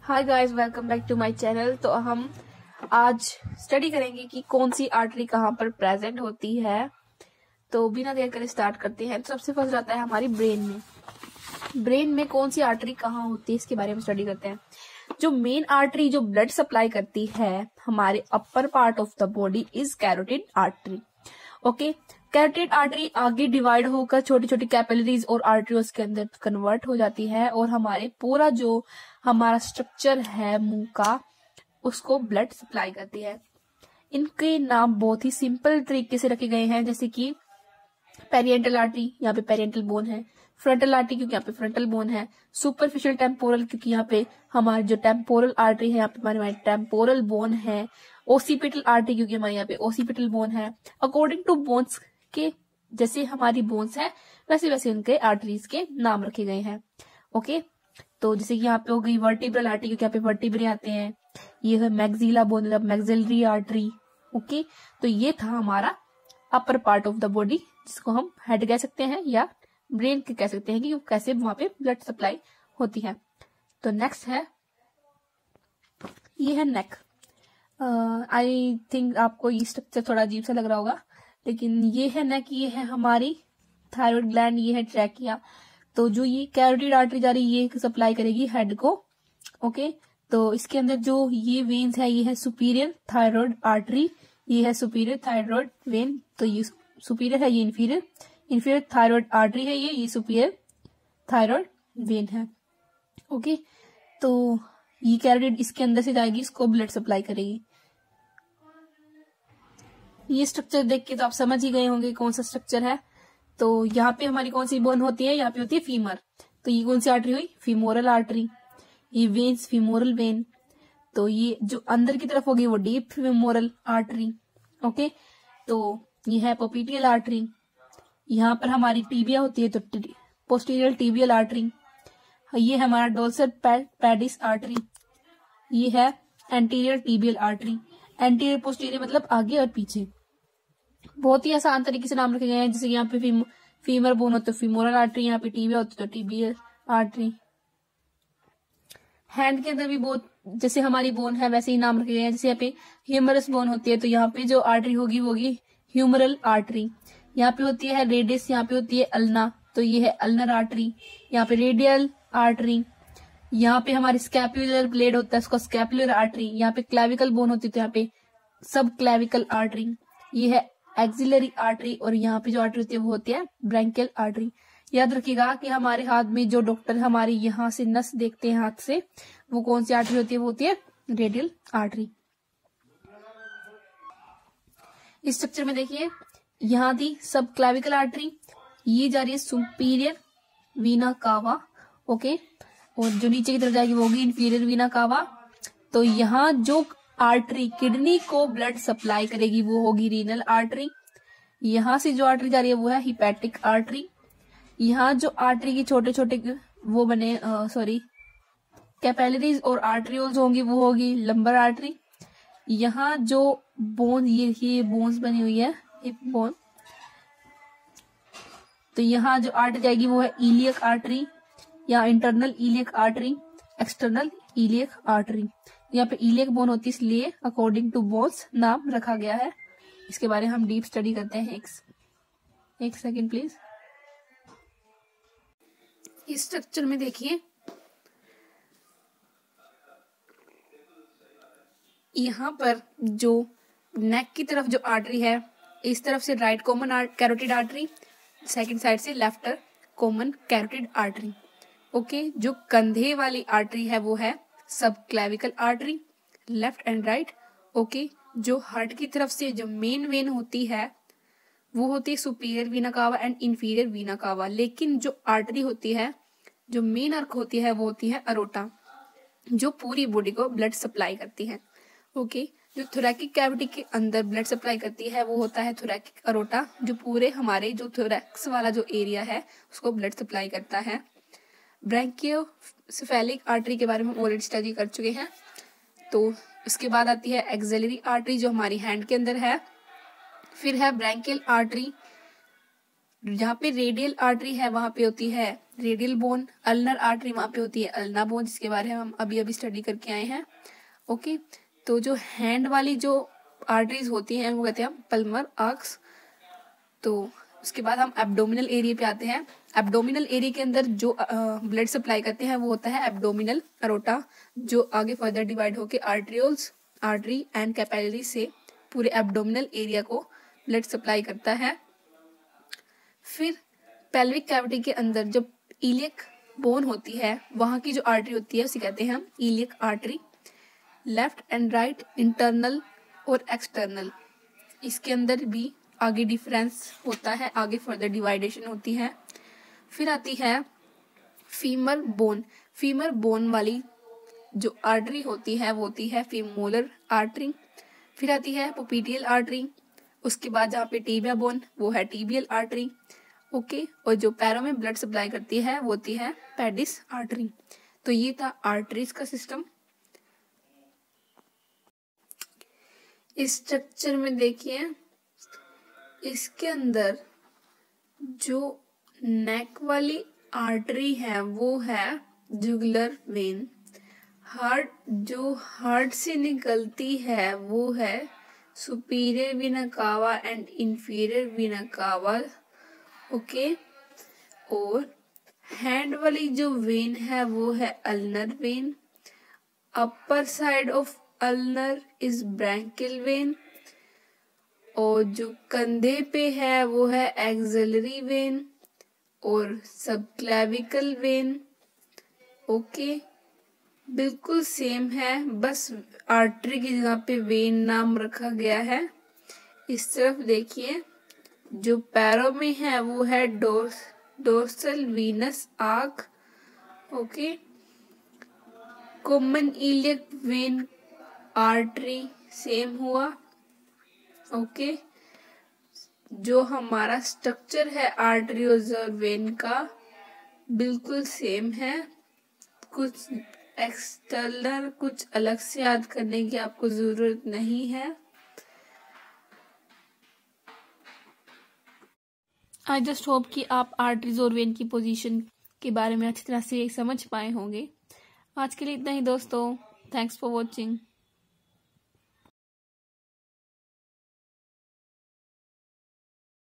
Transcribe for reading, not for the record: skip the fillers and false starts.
Hi guys, welcome back to my channel. तो हम आज स्टडी करेंगे कि कौन सी आर्टरी कहाँ पर प्रेजेंट होती है। तो बिना देर करे स्टार्ट करते हैं। तो सबसे फर्स्ट आता है हमारी ब्रेन में। ब्रेन में कौन सी आर्टरी कहाँ होती है इसके बारे में स्टडी करते हैं। जो मेन आर्टरी जो ब्लड सप्लाई करती है हमारे upper part of the body is carotid artery. Okay, carotid artery आगे डिवाइड होकर छोटी छोटी कैपिलरीज और आर्टरीज के अंदर कन्वर्ट हो जाती है और हमारे पूरा जो हमारा स्ट्रक्चर है मुंह का उसको ब्लड सप्लाई करती है। इनके नाम बहुत ही सिंपल तरीके से रखे गए हैं, जैसे कि पेरिएंटल आर्टरी, यहाँ पे पेरिएंटल बोन है। फ्रंटल आर्टरी क्योंकि यहाँ पे फ्रंटल बोन है। सुपरफिशियल टेम्पोरल क्योंकि यहाँ पे हमारी जो टेम्पोरल आर्टरी है यहाँ पे हमारे टेम्पोरल बोन है। ओसिपिटल आर्टरी क्योंकि हमारे यहाँ पे ओसिपिटल बोन है। अकॉर्डिंग टू बोन्स के जैसे हमारी बोन्स है वैसे वैसे उनके आर्टरीज के नाम रखे गए हैं। ओके, तो जैसे कि यहाँ पे हो गई वर्टिब्रल आर्टरी क्योंकि यहाँ पे वर्टिब्रे आते हैं। ये है मैक्सिला बोन मतलब मैक्सिलरी आर्टरी। ओके, तो ये था हमारा upper part of the body जिसको हम हेड कह सकते हैं या ब्रेन के कह सकते हैं कि कैसे वहां पे ब्लड सप्लाई होती है। तो नेक्स्ट है, ये है नेक। आई थिंक आपको ये स्ट्रक्चर थोड़ा अजीब सा लग रहा होगा, लेकिन ये है नेक। ये है हमारी थायराइड ग्लैंड, ये है ट्रैकिया। तो जो ये कैरोटिड आर्टरी जा रही है ये सप्लाई करेगी हेड को। ओके, तो इसके अंदर जो ये वेन्स है ये है सुपीरियर थायराइड आर्टरी, ये है सुपीरियर थायराइड वेन। तो ये सुपीरियर है, ये इंफीरियर। इंफीरियर थायराइड आर्टरी है ये सुपीरियर थायराइड वेन है। ओके, तो ये कैरोटिड इसके अंदर से जाएगी, इसको ब्लड सप्लाई करेगी। ये स्ट्रक्चर देख के तो आप समझ ही गए होंगे कौन सा स्ट्रक्चर है। तो यहाँ पे हमारी कौन सी बोन होती है, यहाँ पे होती है फीमर। तो ये कौन सी आर्टरी हुई, फीमोरल आर्टरी। ये वेन्स फीमोरल वेन। तो ये जो अंदर की तरफ होगी वो डीप फीमोरल आर्टरी। ओके, तो ये है पोपिटियल आर्टरी। यहाँ पर हमारी टीबिया होती है तो पोस्टीरियर टीबियल आर्टरी। ये है हमारा डोर्सल पेडिस आर्टरी। ये है anterior tibial artery. Anterior posterior मतलब आगे और पीछे। बहुत ही आसान तरीके से नाम रखे गए हैं, जैसे यहाँ पे फीमर बोन होती है फीमोरल आर्टरी, यहाँ पे टीबिया होती है तो टीबियल आर्टरी। हैंड के अंदर भी बहुत जैसे हमारी बोन है वैसे ही नाम रखे गए हैं। जैसे यहाँ पे ह्यूमरस बोन होती है तो यहाँ पे जो आर्टरी होगी वो होगी ह्यूमरल आर्टरी। यहाँ पे होती है रेडिस, यहाँ पे होती है अल्ना, तो ये है अल्नर आर्टरी। यहाँ पे रेडियल आर्टरी। यहाँ पे हमारी स्कैपुलर ब्लेड होता है उसका स्कैपुलर आर्टरी। यहाँ पे क्लेविकल बोन होती है तो यहाँ पे सब क्लेविकल आर्टरी। ये है एक्सिलरी आर्टरी और यहाँ पे जो आर्टरी होती है वो होती है ब्रैंकियल आर्टरी। याद रखिएगा कि हमारे हाथ में जो डॉक्टर हमारी यहाँ से नस देखते हैं हाथ से, वो कौन सी आर्टरी होती है, वो होती है रेडियल आर्टरी। इस स्ट्रक्चर में देखिए यहाँ थी सब क्लेविकल आर्टरी, ये जा रही है सुपीरियर वीना कावा। ओके, और जो नीचे की तरफ जाएगी वो होगी इंफीरियर वीना कावा। तो यहाँ जो आर्टरी किडनी को ब्लड सप्लाई करेगी वो होगी रीनल आर्टरी। यहाँ से जो आर्टरी जा रही है वो है हिपैटिक आर्टरी। यहाँ जो आर्टरी की छोटे छोटे वो बने कैपिलरीज और आर्टरियोल्स होंगी वो होगी लंबर आर्टरी। यहाँ जो बोन ये बोन्स बनी हुई है हिप बोन, तो यहाँ जो आर्टरी जाएगी वो है इलियक आर्टरी या internal iliac artery, external iliac artery. यहाँ पे इलियक बोन होती है इसलिए अकॉर्डिंग टू बोन्स नाम रखा गया है। इसके बारे में हम डीप स्टडी करते हैं। एक सेकेंड प्लीज। इस स्ट्रक्चर में देखिए यहाँ पर जो नेक की तरफ जो आर्टरी है इस तरफ से right common carotid artery, second side से left common carotid artery. Okay, जो कंधे वाली आर्टरी है वो है subclavian artery, left and right. Okay, जो हार्ट की तरफ से जो मेन वेन होती है वो होती है सुपीरियर वीना कावा एंड इंफीरियर वीना कावा। लेकिन जो आर्टरी होती है जो मेन अर्क होती है वो होती है अरोटा, जो पूरी बॉडी को ब्लड सप्लाई करती है। ओके, जो थोरैकिक कैविटी के अंदर ब्लड सप्लाई करती है वो होता है थोरैकिक अरोटा, जो पूरे हमारे जो थोरैक्स वाला जो एरिया है उसको ब्लड सप्लाई करता है। ब्रैंकियोसेफेलिक आर्टरी के बारे में ऑलरेडी स्टडी कर चुके हैं। तो इसके बाद आती है एक्सिलरी आर्टरी जो हमारी हैंड के अंदर है। फिर है ब्रैंकियल आर्टरी, जहाँ पे रेडियल आर्टरी है वहां पे होती है रेडियल बोन, अल्नर आर्टरी वहां पे होती है अल्ना बोन, जिसके बारे में हम अभी अभी स्टडी करके आए हैं। ओके, तो जो हैंड वाली जो आर्टरीज होती हैं वो कहते हैं हम पल्मर आर्क्स। तो उसके बाद हम एब्डोमिनल एरिया पे आते हैं। एब्डोमिनल एरिया के अंदर जो ब्लड सप्लाई करते हैं वो होता है एब्डोमिनल अरोटा, जो आगे फर्दर डिवाइड होकर आर्ट्रियोल्स, आर्टरी एंड कैपिलरी से पूरे एब्डोमिनल एरिया को ब्लड सप्लाई करता है। फिर पेल्विक कैविटी के अंदर जो इलियक बोन होती है वहां की जो आर्टरी होती है उसे कहते हैं हम iliac artery. Left and right, internal और एक्सटर्नल, इसके अंदर भी आगे डिफरेंस होता है, आगे फर्दर डिवाइडेशन होती है। फिर आती है फीमर बोन। फीमर बोन वाली जो आर्टरी होती है वो होती है फीमोलर आर्टरी। फिर आती है पोपीटियल आर्टरी। उसके बाद जहाँ पे टीबिया बोन वो है टीबियल आर्टरी। ओके, और जो पैरों में ब्लड सप्लाई करती है वो होती है पेडिस आर्टरी। तो ये था आर्टरीज का सिस्टम। इस स्ट्रक्चर में देखिए, इसके अंदर जो नेक वाली आर्टरी है वो है जुगुलर वेन। हार्ट से निकलती है वो है superior vena cava and inferior vena cava. Okay, और हैंड वाली जो वेन है वो है ulnar when. Upper side of ulnar is branchial when, और जो कंधे पे है वो है एक्सिलरी वेन और सबक्लेविकल वेन। ओके, बिल्कुल सेम है, बस आर्टरी की जगह पे वेन नाम रखा गया है। इस तरफ देखिए, जो पैरों में है वो है dorsal Venus arc. Okay, common iliac when artery same हुआ। ओके, जो हमारा स्ट्रक्चर है आर्टरियोज वेन का बिल्कुल सेम है, कुछ एक्सटर्नल कुछ अलग से याद करने की आपको जरूरत नहीं है। आई जस्ट होप कि आप आर्टरीज और वेन की पोजीशन के बारे में अच्छी तरह से समझ पाए होंगे। आज के लिए इतना ही दोस्तों, थैंक्स फॉर वॉचिंग।